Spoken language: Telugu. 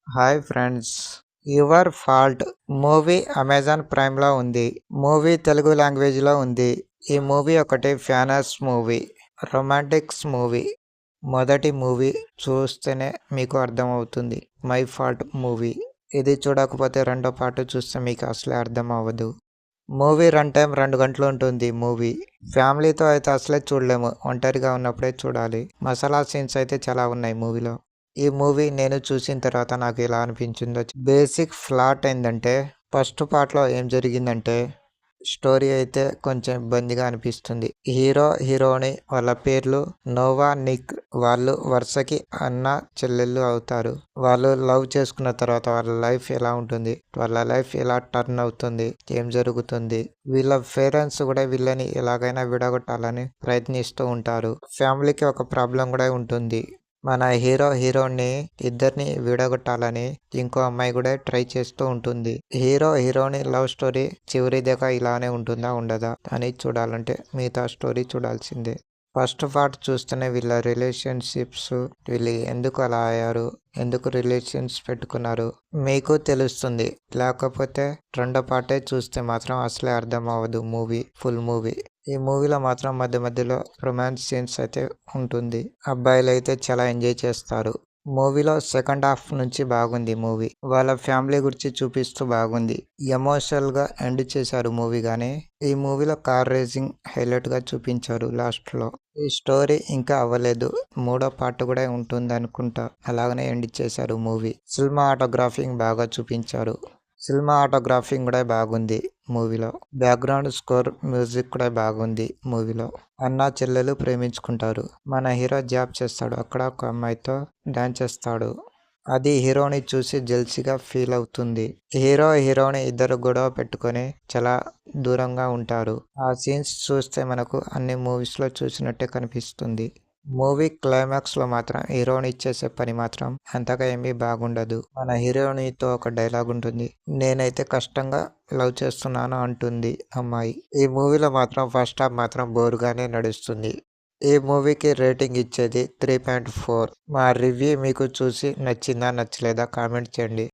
Hi friends, your fault movie Amazon ప్రైమ్లో ఉంది. మూవీ తెలుగు లాంగ్వేజ్లో ఉంది. ఈ మూవీ ఒకటి ఫ్యానస్ మూవీ, రొమాంటిక్స్ మూవీ. మొదటి మూవీ చూస్తేనే మీకు అర్థమవుతుంది. My fault movie. ఇది చూడకపోతే రెండో పార్ట్ చూస్తే మీకు అసలే అర్థం అవ్వదు. మూవీ రన్ టైం 2 గంటలు ఉంటుంది. మూవీ ఫ్యామిలీతో అయితే అసలే చూడలేము, ఒంటరిగా ఉన్నప్పుడే చూడాలి. మసాలా సీన్స్ అయితే చాలా ఉన్నాయి మూవీలో. ఈ మూవీ నేను చూసిన తర్వాత నాకు ఎలా అనిపించిందో బేసిక్ ఫ్లాట్ ఏంటంటే, ఫస్ట్ పార్ట్లో ఏం జరిగిందంటే, స్టోరీ అయితే కొంచెం ఇబ్బందిగా అనిపిస్తుంది. హీరో హీరోని వాళ్ళ పేర్లు నోవా నిక్. వాళ్ళు వరుసకి అన్న చెల్లెళ్ళు అవుతారు. వాళ్ళు లవ్ చేసుకున్న తర్వాత వాళ్ళ లైఫ్ ఎలా ఉంటుంది, వాళ్ళ లైఫ్ ఎలా టర్న్ అవుతుంది, ఏం జరుగుతుంది, వీళ్ళ పేరెంట్స్ కూడా వీళ్ళని ఎలాగైనా విడగొట్టాలని ప్రయత్నిస్తూ ఉంటారు. ఫ్యామిలీకి ఒక ప్రాబ్లం కూడా ఉంటుంది. మన హీరో హీరోని ఇద్దరిని విడగొట్టాలని ఇంకో అమ్మాయి కూడా ట్రై చేస్తూ ఉంటుంది. హీరో హీరోని లవ్ స్టోరీ చివరి దాకా ఇలానే ఉంటుందా ఉండదా అని చూడాలంటే మిగతా స్టోరీ చూడాల్సిందే. ఫస్ట్ పార్ట్ చూస్తేనే వీళ్ళ రిలేషన్షిప్స్, వీళ్ళు ఎందుకు అలా అయ్యారు, ఎందుకు రిలేషన్స్ పెట్టుకున్నారు మీకు తెలుస్తుంది. లేకపోతే రెండో పార్టే చూస్తే మాత్రం అసలే అర్థం అవ్వదు మూవీ, ఫుల్ మూవీ. ఈ మూవీలో మాత్రం మధ్య మధ్యలో రొమాన్స్ సీన్స్ అయితే ఉంటుంది. అబ్బాయిలు అయితే చాలా ఎంజాయ్ చేస్తారు. మూవీలో సెకండ్ హాఫ్ నుంచి బాగుంది మూవీ. వాళ్ళ ఫ్యామిలీ గురించి చూపిస్తూ బాగుంది. ఎమోషనల్ గా ఎండ్ చేశారు మూవీ. గానీ ఈ మూవీలో కార్ రేసింగ్ హైలైట్ గా చూపించారు లాస్ట్ లో. ఈ స్టోరీ ఇంకా అవ్వలేదు, మూడో పార్ట్ కూడా ఉంటుంది అనుకుంటా. అలాగనే ఎండ్ చేశారు మూవీ. సినిమా ఆటోగ్రాఫింగ్ బాగా చూపించారు. సినిమా ఆటోగ్రాఫింగ్ కూడా బాగుంది మూవీలో. బ్యాక్గ్రౌండ్ స్కోర్, మ్యూజిక్ కూడా బాగుంది మూవీలో. అన్న చెల్లెలు ప్రేమించుకుంటారు. మన హీరో జాబ్ చేస్తాడు, అక్కడ ఒక అమ్మాయితో డాన్స్ చేస్తాడు. అది హీరోని చూసి జెల్సీగా ఫీల్ అవుతుంది. హీరో హీరోని ఇద్దరు గొడవ పెట్టుకొని చాలా దూరంగా ఉంటారు. ఆ సీన్స్ చూస్తే మనకు అన్ని మూవీస్లో చూసినట్టే కనిపిస్తుంది. మూవీ క్లైమాక్స్ లో మాత్రం హీరోని చేసే పని మాత్రం అంతగా ఏమీ బాగుండదు. మన హీరోనితో ఒక డైలాగ్ ఉంటుంది, నేనైతే కష్టంగా లవ్ చేస్తున్నాను అంటుంది అమ్మాయి. ఈ మూవీలో మాత్రం ఫస్ట్ హాఫ్ మాత్రం బోరుగానే నడుస్తుంది. ఈ మూవీకి రేటింగ్ ఇచ్చేది 3.4. మా రివ్యూ మీకు చూసి నచ్చిందా నచ్చలేదా కామెంట్ చేయండి.